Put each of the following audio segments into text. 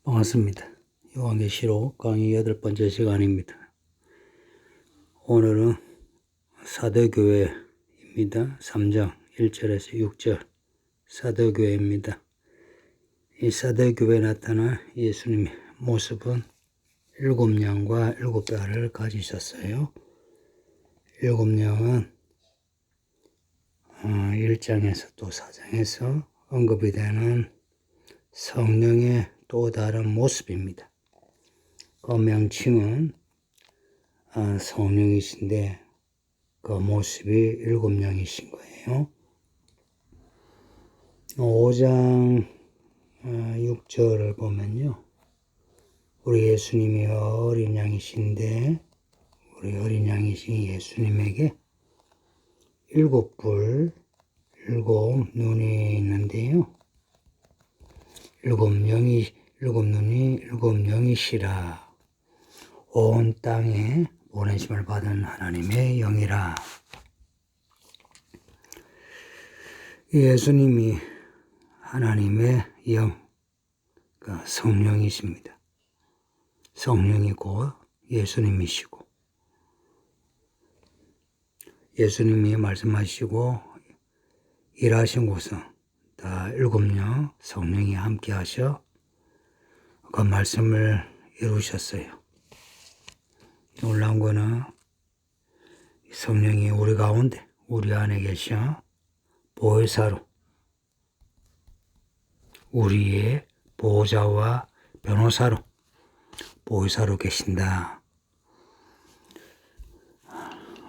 반갑습니다. 요한계시록 강의 8번째 시간입니다. 오늘은 사도교회입니다. 3장 1절에서 6절 사도교회입니다. 이 사도교회에 나타난 예수님의 모습은 7양과 7뼈를 가지셨어요. 7양은 1장에서 또 4장에서 언급이 되는 성령의 또 다른 모습입니다. 그 명칭은 성령이신데 그 모습이 7명이신 거예요. 5장 6절을 보면요. 우리 예수님이 어린 양이신데 우리 어린 양이신 예수님에게 7불 7눈이 있는데요. 7눈이 7영이시라. 온 땅에 보내심을 받은 하나님의 영이라. 예수님이 하나님의 영, 그 성령이십니다. 성령이고 예수님이시고 예수님이 말씀하시고 일하신 곳은 다 7명 성령이 함께 하셔 그 말씀을 이루셨어요. 놀라운 거는 성령이 우리 가운데 우리 안에 계셔 보혜사로 우리의 보호자와 변호사로 보혜사로 계신다.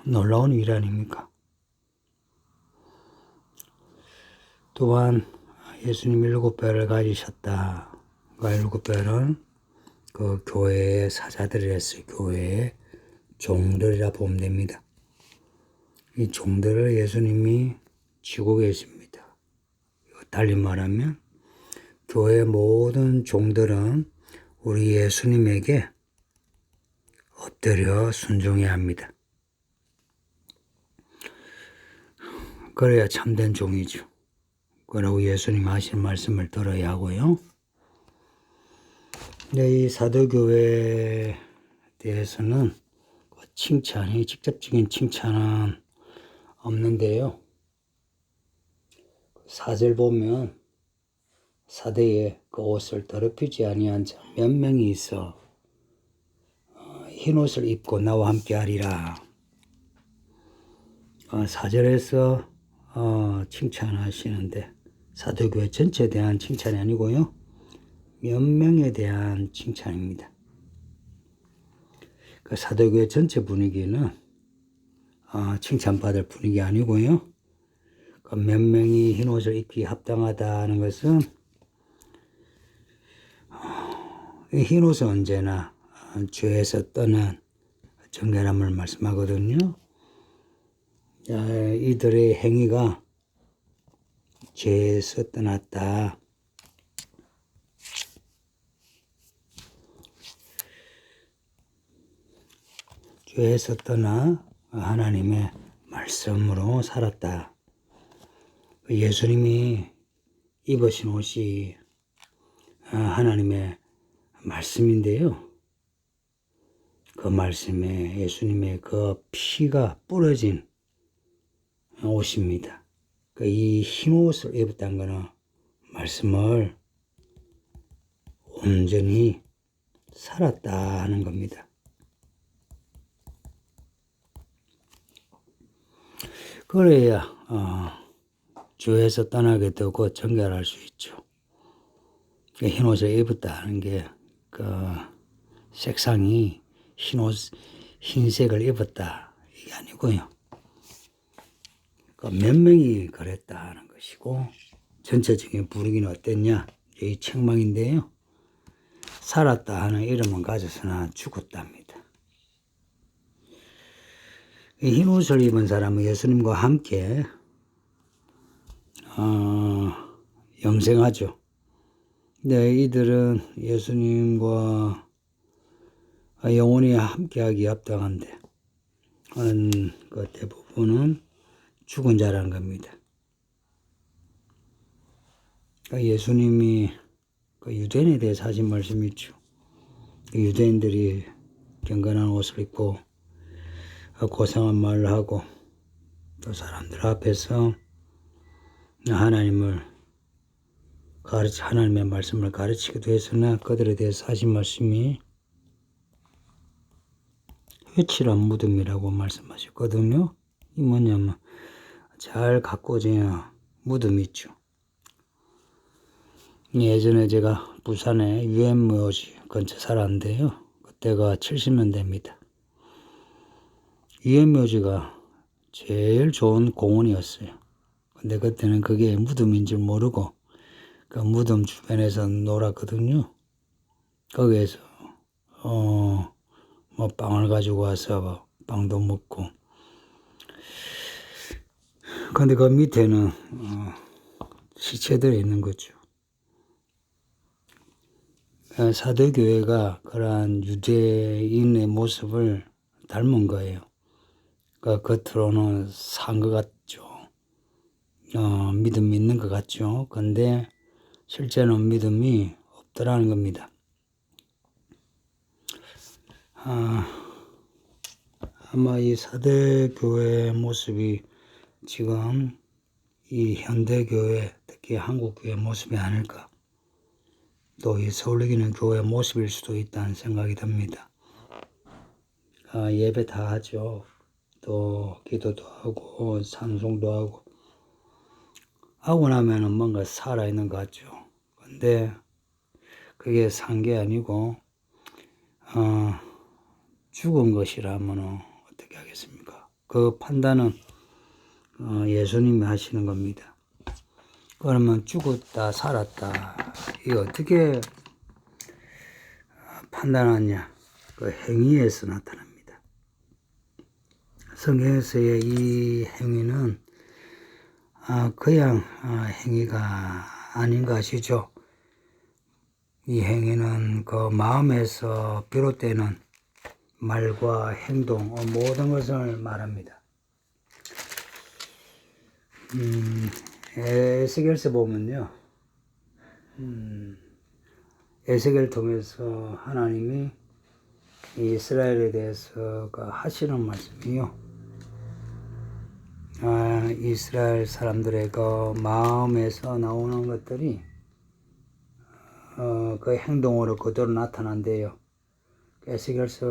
놀라운 일 아닙니까? 또한 예수님 7뼈를 가지셨다. 그 7뼈는 그 교회의 사자들이랬어요. 교회의 종들이라 보면 됩니다. 이 종들을 예수님이 쥐고 계십니다. 달리 말하면 교회의 모든 종들은 우리 예수님에게 엎드려 순종해야 합니다. 그래야 참된 종이죠. 그러고 예수님 하신 말씀을 들어야 하고요. 이 사도교회에 대해서는 칭찬이 직접적인 칭찬은 없는데요. 4절 보면 사대에 그 옷을 더럽히지 아니한 자 몇 명이 있어 흰 옷을 입고 나와 함께 하리라. 4절에서 칭찬하시는데 사도교회 전체에 대한 칭찬이 아니고요. 몇 명에 대한 칭찬입니다. 그 사도교회 전체 분위기는 칭찬받을 분위기 아니고요. 그 몇 명이 흰 옷을 입기 합당하다는 것은 흰 옷은 언제나 죄에서 떠난 정결함을 말씀하거든요. 이들의 행위가 죄에서 떠났다. 죄에서 떠나 하나님의 말씀으로 살았다. 예수님이 입으신 옷이 하나님의 말씀인데요. 그 말씀에 예수님의 그 피가 뿌려진 옷입니다. 이 흰 옷을 입었다는 것은 말씀을 온전히 살았다 하는 겁니다. 그래야 죄에서 떠나게 되고 정결할 수 있죠. 흰 옷을 입었다 하는 게 그 색상이 흰색을 입었다 이게 아니고요. 그 몇 명이 그랬다 하는 것이고 전체적인 분위기는 어땠냐 이 책망인데요. 살았다 하는 이름은 가졌으나 죽었답니다. 이 흰 옷을 입은 사람은 예수님과 함께 영생하죠. 네, 이들은 예수님과 영원히 함께하기 합당한데 하는 그 대부분은 죽은 자라는 겁니다. 그러니까 예수님이 그 유대인에 대해서 하신 말씀이 있죠. 유대인들이 경건한 옷을 입고 고상한 말을 하고 또 사람들 앞에서 하나님의 말씀을 가르치기도 했으나 그들에 대해서 하신 말씀이 회칠한 무덤이라고 말씀하셨거든요. 이 뭐냐면 잘 가꿔진 무덤이 있죠. 예전에 제가 부산에 유엔묘지 근처 살았는데요. 그때가 70년대입니다. 유엔묘지가 제일 좋은 공원이었어요. 근데 그때는 그게 무덤인 줄 모르고 그 무덤 주변에서 놀았거든요. 거기에서 뭐 빵을 가지고 와서 빵도 먹고. 근데 그 밑에는 시체들이 있는 거죠. 사도교회가 그러한 유대인의 모습을 닮은 거예요. 그 겉으로는 산 것 같죠. 믿음이 있는 것 같죠. 근데 실제는 믿음이 없더라는 겁니다. 아마 이 사대교회의 모습이 지금 이 현대교회, 특히 한국교회 모습이 아닐까. 또 이 서울이기는 교회 모습일 수도 있다는 생각이 듭니다. 예배 다 하죠. 또 기도도 하고 찬송도 하고 나면은 뭔가 살아있는 것 같죠. 근데 그게 산 게 아니고 죽은 것이라면 어떻게 하겠습니까? 그 판단은 예수님이 하시는 겁니다. 그러면 죽었다 살았다 이게 어떻게 판단하냐? 그 행위에서 나타납니다. 성경에서의 이 행위는 그냥 행위가 아닌 거 아시죠? 이 행위는 그 마음에서 비롯되는 말과 행동, 모든 것을 말합니다. 에스겔서 보면요. 에스겔 통해서 하나님이 이스라엘에 대해서 하시는 말씀이요. 이스라엘 사람들의 그 마음에서 나오는 것들이 그 행동으로 그대로 나타난대요. 에스겔서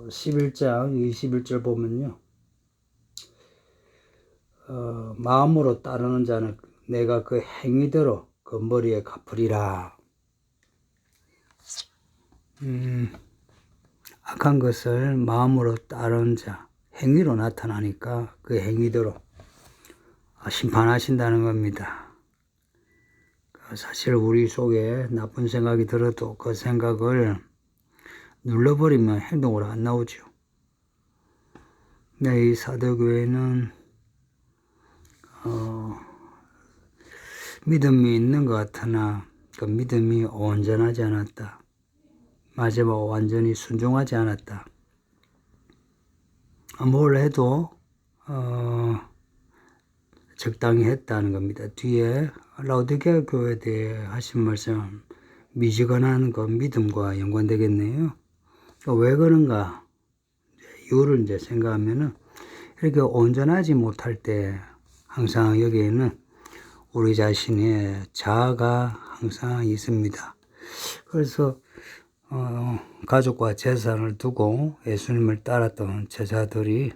11장 21절 보면요. 마음으로 따르는 자는 내가 그 행위대로 그 머리에 갚으리라. 악한 것을 마음으로 따르는 자, 행위로 나타나니까 그 행위대로 심판하신다는 겁니다. 사실 우리 속에 나쁜 생각이 들어도 그 생각을 눌러버리면 행동으로 안 나오죠. 네, 이 사도교회는 믿음이 있는 것 같으나 그 믿음이 온전하지 않았다. 마지막 완전히 순종하지 않았다. 뭘 해도 적당히 했다는 겁니다. 뒤에 라오디게아 교회에 대해 하신 말씀 미지근한 그 믿음과 연관되겠네요. 왜 그런가? 이유를 이제 생각하면은 이렇게 온전하지 못할 때 항상 여기에는 우리 자신의 자아가 항상 있습니다. 그래서 가족과 재산을 두고 예수님을 따랐던 제자들이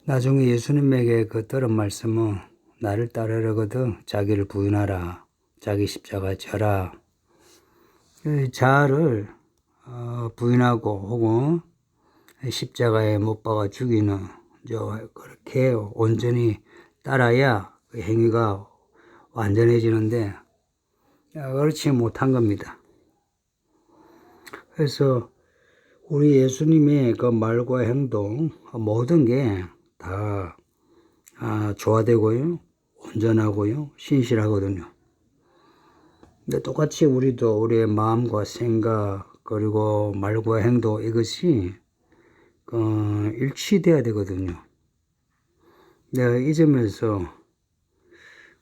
나중에 예수님에게 그 들은 말씀은 나를 따르려거든 자기를 부인하라, 자기 십자가 져라. 자아를 부인하고 혹은 십자가에 못 박아 죽이는 그렇게 온전히 따라야 그 행위가 완전해지는데 그렇지 못한 겁니다. 그래서 우리 예수님의 그 말과 행동 모든 게 다 조화되고요, 온전하고요, 신실하거든요. 근데 똑같이 우리도 우리의 마음과 생각 그리고 말과 행동 이것이 일치돼야 되거든요. 내가 이 점에서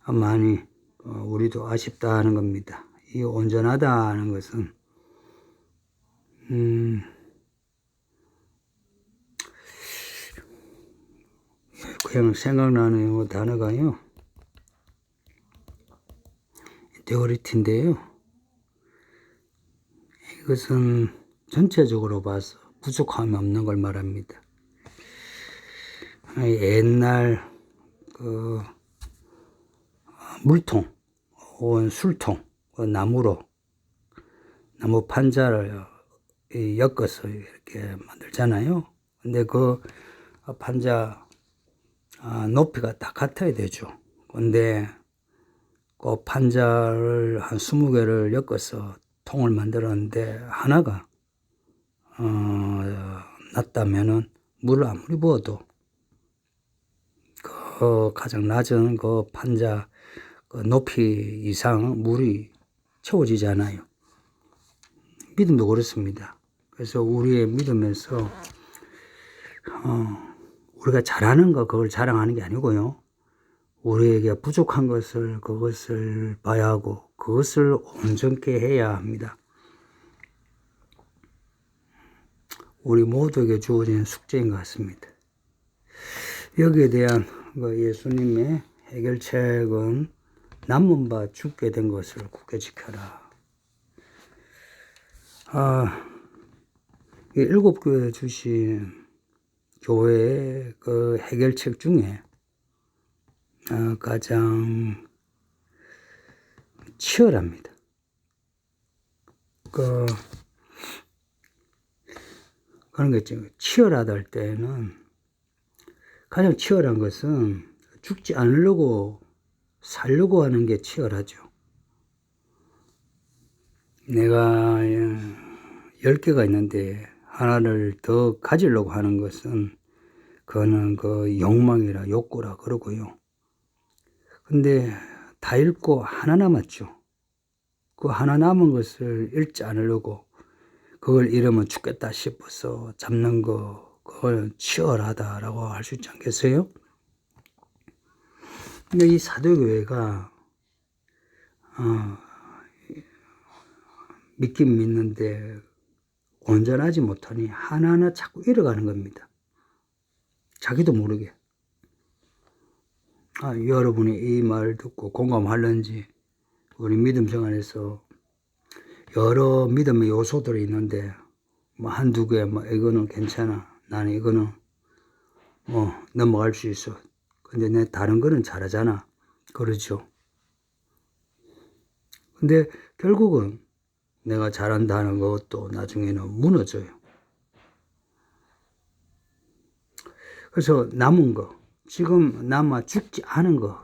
많이 우리도 아쉽다 하는 겁니다. 이 온전하다는 것은 그냥 생각나는 요 단어가요, 인테그리티인데요. 이것은 전체적으로 봐서 부족함이 없는 걸 말합니다. 옛날 그 물통 혹은 술통, 나무 판자를 엮어서 이렇게 만들잖아요. 근데 그 판자 높이가 다 같아야 되죠. 근데 그 판자를 한 20개를 엮어서 통을 만들었는데 하나가 낮다면은 물을 아무리 부어도 그 가장 낮은 그 판자 그 높이 이상 물이 채워지잖아요. 믿음도 그렇습니다. 그래서 우리의 믿음에서 우리가 잘하는 거 그걸 자랑하는 게 아니고요. 우리에게 부족한 것을 그것을 봐야 하고 그것을 온전케 해야 합니다. 우리 모두에게 주어진 숙제인 것 같습니다. 여기에 대한 예수님의 해결책은 남은 바 죽게 된 것을 굳게 지켜라. 이 7교회 주신 교회의 그 해결책 중에 가장 치열합니다. 그런 거 있죠. 치열하다 할 때는 가장 치열한 것은 죽지 않으려고 살려고 하는 게 치열하죠. 내가 10개가 있는데 하나를 더 가지려고 하는 것은 그거는 그 욕망이라 욕구라 그러고요. 근데 다 잃고 하나 남았죠. 그 하나 남은 것을 잃지 않으려고 그걸 잃으면 죽겠다 싶어서 잡는 거, 그걸 치열하다라고 할 수 있지 않겠어요? 근데 이 사도교회가 믿긴 믿는데 온전하지 못하니 하나하나 자꾸 잃어가는 겁니다. 자기도 모르게. 여러분이 이 말을 듣고 공감하는지, 우리 믿음 생활에서 여러 믿음의 요소들이 있는데 뭐 한두 개 이거는 괜찮아, 나는 이거는 넘어갈 수 있어, 근데 내 다른 거는 잘하잖아, 그러죠. 근데 결국은 내가 잘한다는 것도 나중에는 무너져요. 그래서 남은 거, 지금 남아 죽지 않은 거,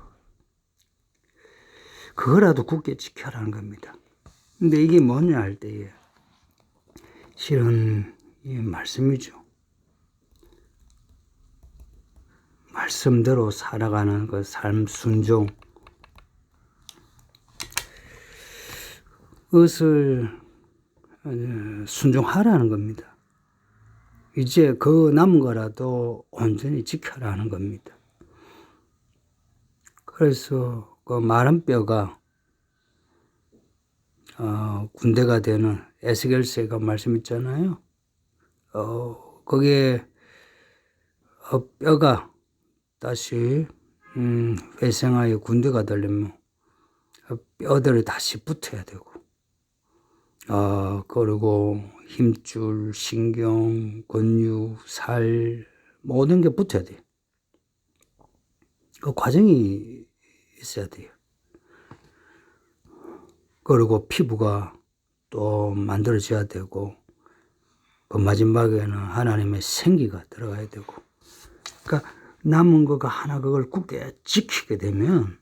그거라도 굳게 지켜라는 겁니다. 근데 이게 뭐냐 할 때에 실은 이 말씀이죠. 말씀대로 살아가는 그 삶 순종, 그것을 순종하라는 겁니다. 이제 그 남은 거라도 온전히 지켜라는 겁니다. 그래서 그 마른 뼈가 군대가 되는 에스겔서가 말씀 있잖아요. 거기에 뼈가 다시 회생하여 군대가 되려면 뼈들이 다시 붙어야 되고, 그리고 힘줄, 신경, 근육, 살 모든 게 붙어야 돼요. 그 과정이 있어야 돼요. 그리고 피부가 또 만들어져야 되고, 그 마지막에는 하나님의 생기가 들어가야 되고, 그러니까 남은 거가 하나 그걸 굳게 지키게 되면,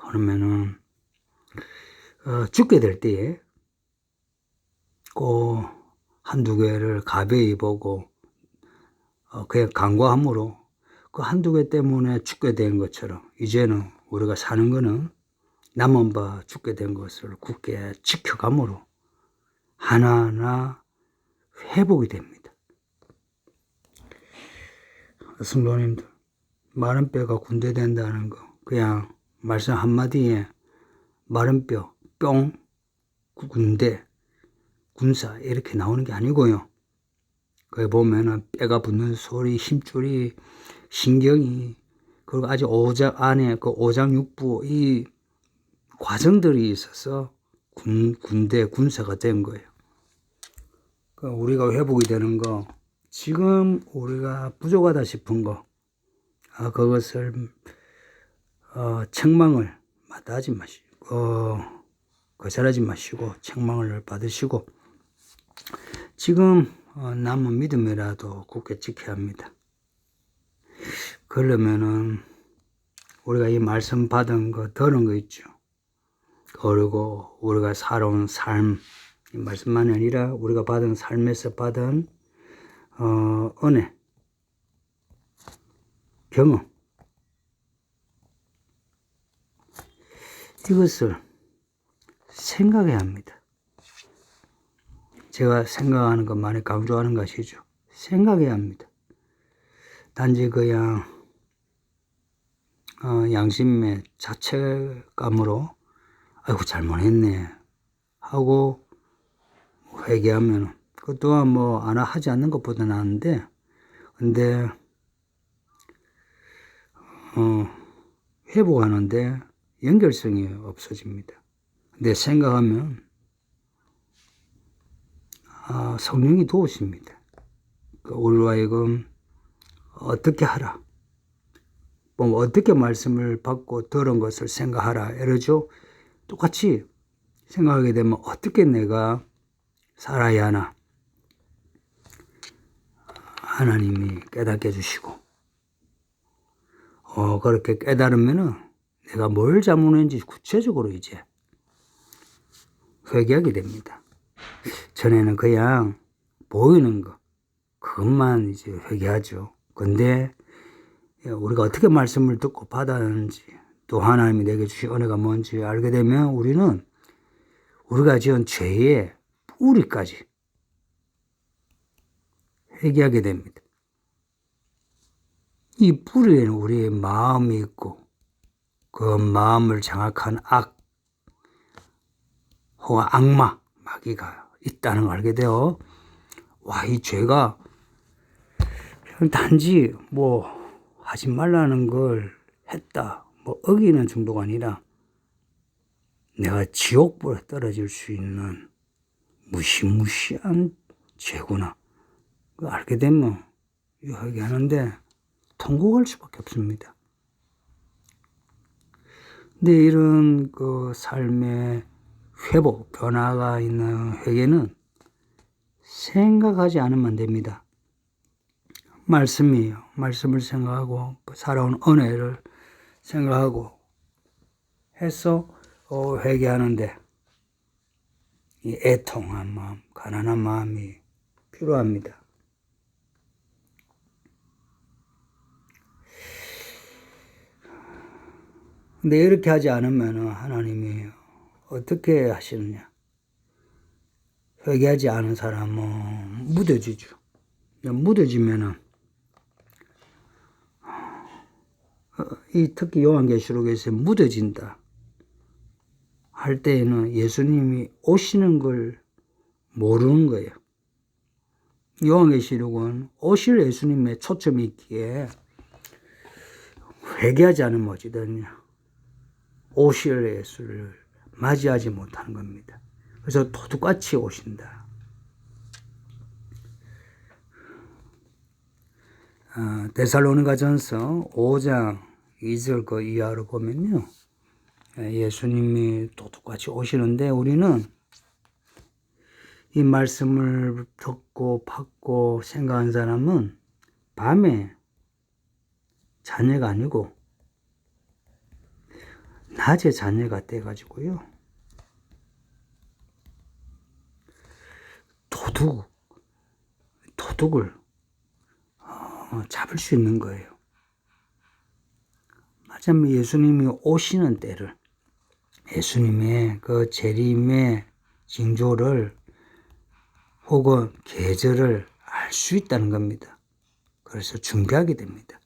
그러면은 죽게 될 때에 꼭 한두 개를 가벼이 보고 그냥 간과함으로 그 한두 개 때문에 죽게 된 것처럼 이제는 우리가 사는 거는 남은 바 죽게 된 것을 굳게 지켜감으로 하나하나 회복이 됩니다. 성도님들, 마른 뼈가 군대 된다는 거 그냥 말씀 한마디에 마른 뼈, 뿅 군대, 군사 이렇게 나오는 게 아니고요. 거기 보면은 뼈가 붙는 소리, 힘줄이, 신경이, 그리고 아주 오장 안에 그 오장육부 이 과정들이 있어서 군대, 군사가 된 거예요. 우리가 회복이 되는 거, 지금 우리가 부족하다 싶은 거, 그것을 책망을 마다하지 마시고, 거절하지 마시고 책망을 받으시고, 지금 남은 믿음이라도 굳게 지켜야 합니다. 그러면은 우리가 이 말씀 받은 거 들은 거 있죠. 그리고 우리가 살아온 삶, 이 말씀만이 아니라 우리가 받은 삶에서 받은 은혜, 경험, 이것을 생각해야 합니다. 제가 생각하는 것 많이 강조하는 것이죠. 생각해야 합니다. 단지 그냥 양심의 자책감으로 아이고 잘못했네 하고 회개하면 그 또한 뭐 하지 않는 것보다 나은데, 근데 회복하는데 연결성이 없어집니다. 근데 생각하면 성령이 도우십니다. 우리로 하여금 어떻게 하라, 뭐 어떻게 말씀을 받고 들은 것을 생각하라 이러죠. 똑같이 생각하게 되면 어떻게 내가 살아야 하나 하나님이 깨닫게 해주시고, 그렇게 깨달으면은 내가 뭘 잘못했는지 구체적으로 이제 회개하게 됩니다. 전에는 그냥 보이는 거, 그것만 이제 회개하죠. 근데 우리가 어떻게 말씀을 듣고 받았는지, 또 하나님이 내게 주신 은혜가 뭔지 알게 되면 우리는 우리가 지은 죄의 뿌리까지 회개하게 됩니다. 이 뿌리에는 우리의 마음이 있고, 그 마음을 장악한 혹은 악마, 마귀가 있다는 걸 알게 되어, 이 죄가 단지 뭐 하지 말라는 걸 했다, 뭐 어기는 정도가 아니라 내가 지옥불에 떨어질 수 있는 무시무시한 죄구나. 알게 되면 회개하는데 통곡할 수밖에 없습니다. 근데 이런 그 삶의 회복, 변화가 있는 회개는 생각하지 않으면 안 됩니다. 말씀이에요. 말씀을 생각하고 살아온 은혜를 생각하고 해서 회개하는데 이 애통한 마음, 가난한 마음이 필요합니다. 근데 이렇게 하지 않으면 하나님이 어떻게 하시느냐? 회개하지 않은 사람은 무뎌지죠. 무뎌지면은 특히 요한계시록에서 무뎌진다 할 때에는 예수님이 오시는 걸 모르는 거예요. 요한계시록은 오실 예수님의 초점이 있기에 회개하지 않으면 어찌되느냐, 오실 예수를 맞이하지 못하는 겁니다. 그래서 도둑같이 오신다. 데살로니가전서 5장 2절 그 이하로 보면요, 예수님이 도둑같이 오시는데 우리는 이 말씀을 듣고 받고 생각한 사람은 밤에 자녀가 아니고 낮에 자녀가 돼가지고요, 도둑을 잡을 수 있는 거예요. 마침 예수님이 오시는 때를, 예수님의 그 재림의 징조를 혹은 계절을 알 수 있다는 겁니다. 그래서 준비하게 됩니다.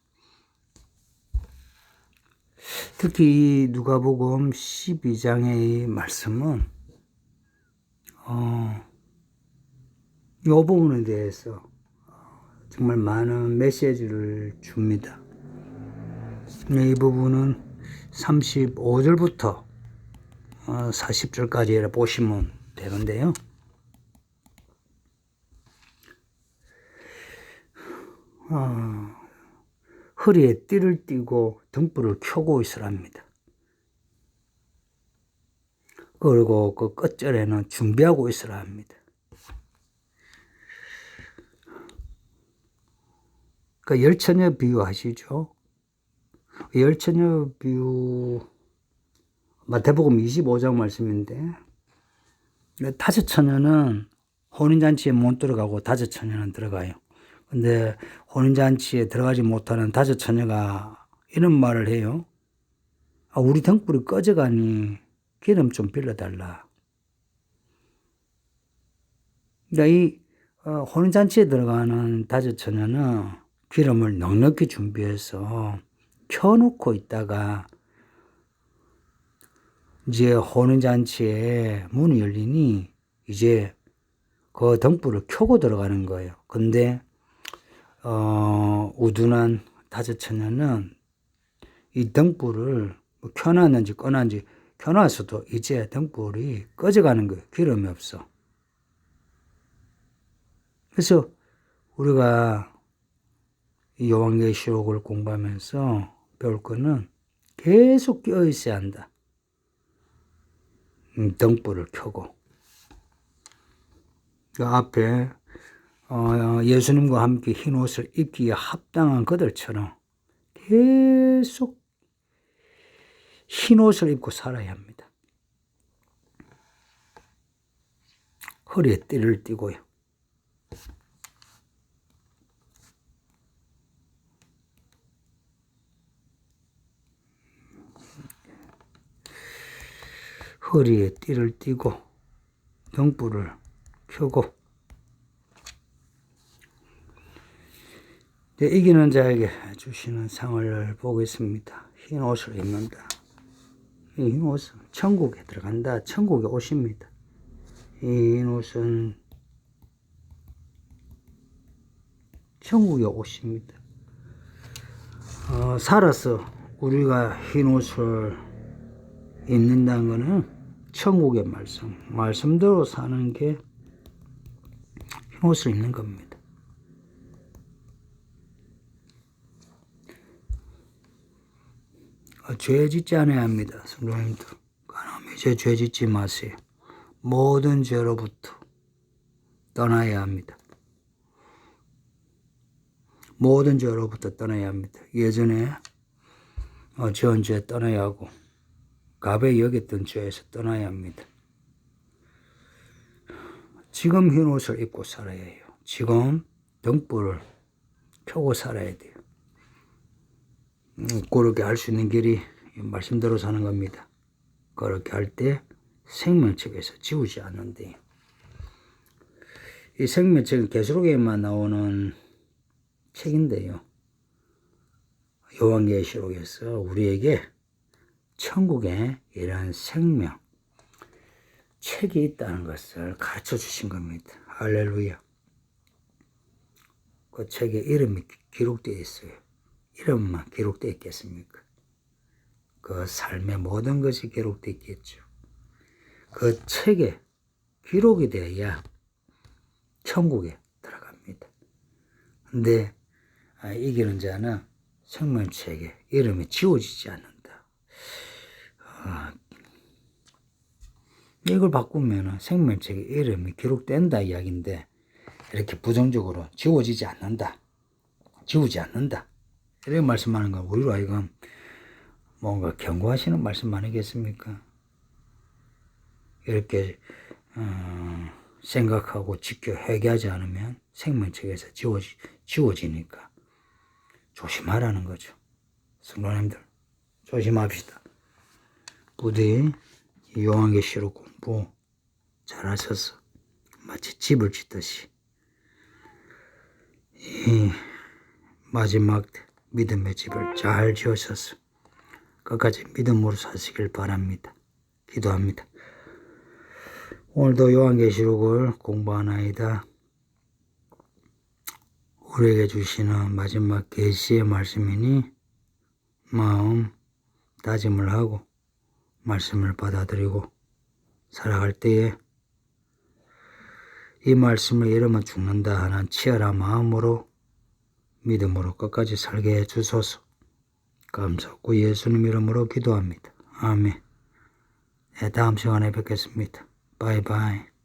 특히 이 누가복음 12장의 이 말씀은 이 부분에 대해서 정말 많은 메시지를 줍니다. 이 부분은 35절부터 40절까지 보시면 되는데요. 허리에 띠를 띠고 등불을 켜고 있으랍니다. 그리고 그 끝절에는 준비하고 있으라 합니다. 그 열처녀 비유 아시죠? 열처녀 비유 마태복음 25장 말씀인데, 다섯 처녀는 혼인잔치에 못 들어가고 다섯 처녀는 들어가요. 근데 혼인잔치에 들어가지 못하는 다섯 처녀가 이런 말을 해요. 우리 등불이 꺼져가니 기름 좀 빌려달라. 그러니까 이 혼인잔치에 들어가는 다섯 처녀는 기름을 넉넉히 준비해서 켜놓고 있다가 이제 혼인잔치에 문이 열리니 이제 그 등불을 켜고 들어가는 거예요. 근데 우둔한 다섯 처녀는 이 등불을 켜놨는지 꺼놨는지 켜놨어도 이제 등불이 꺼져가는 거예요. 기름이 없어. 그래서 우리가 이 요한계시록을 공부하면서 배울 거는 계속 끼어 있어야 한다. 등불을 켜고. 그 앞에 예수님과 함께 흰 옷을 입기에 합당한 그들처럼 계속 흰 옷을 입고 살아야 합니다. 허리에 띠를 띠고요. 허리에 띠를 띠고 등불을 켜고 이기는 자에게 주시는 상을 보겠습니다. 흰 옷을 입는다. 이 흰 옷은 천국에 들어간다. 천국의 옷입니다. 이 흰 옷은 천국의 옷입니다. 살아서 우리가 흰 옷을 입는다는 것은 천국의 말씀대로 사는 게 흰 옷을 입는 겁니다. 죄 짓지 않아야 합니다. 성도님들, 가늠히 죄 짓지 마세요. 모든 죄로부터 떠나야 합니다. 모든 죄로부터 떠나야 합니다. 예전에 지은 죄 떠나야 하고 가벼이 여겼던 죄에서 떠나야 합니다. 지금 흰 옷을 입고 살아야 해요. 지금 등불을 켜고 살아야 돼요. 그렇게 할 수 있는 길이 말씀대로 사는 겁니다. 그렇게 할 때 생명책에서 지우지 않는데요. 이 생명책은 계시록에만 나오는 책인데요. 요한계시록에서 우리에게 천국에 이런 생명 책이 있다는 것을 가르쳐 주신 겁니다. 할렐루야. 그 책에 이름이 기록되어 있어요. 이름만 기록되어 있겠습니까? 그 삶의 모든 것이 기록되어 있겠죠. 그 책에 기록이 되어야 천국에 들어갑니다. 근데 이기는 자는 생명책에 이름이 지워지지 않는다. 이걸 바꾸면 생명책에 이름이 기록된다 이야기인데 이렇게 부정적으로 지워지지 않는다. 지우지 않는다. 이렇게 말씀하는 건 우리로 하여금 뭔가 경고하시는 말씀 아니겠습니까? 이렇게 생각하고 지켜 회개하지 않으면 생명책에서 지워지니까 조심하라는 거죠. 성도님들 조심합시다. 부디 요한계시록 공부 잘하셔서 마치 집을 짓듯이 이 마지막 믿음의 집을 잘 지으셔서 끝까지 믿음으로 사시길 바랍니다. 기도합니다. 오늘도 요한계시록을 공부하나이다. 우리에게 주시는 마지막 계시의 말씀이니 마음 다짐을 하고 말씀을 받아들이고 살아갈 때에 이 말씀을 잃으면 죽는다 하는 치열한 마음으로 믿음으로 끝까지 살게 해주소서. 감사하고 예수님 이름으로 기도합니다. 아멘. 네, 다음 시간에 뵙겠습니다. 바이바이.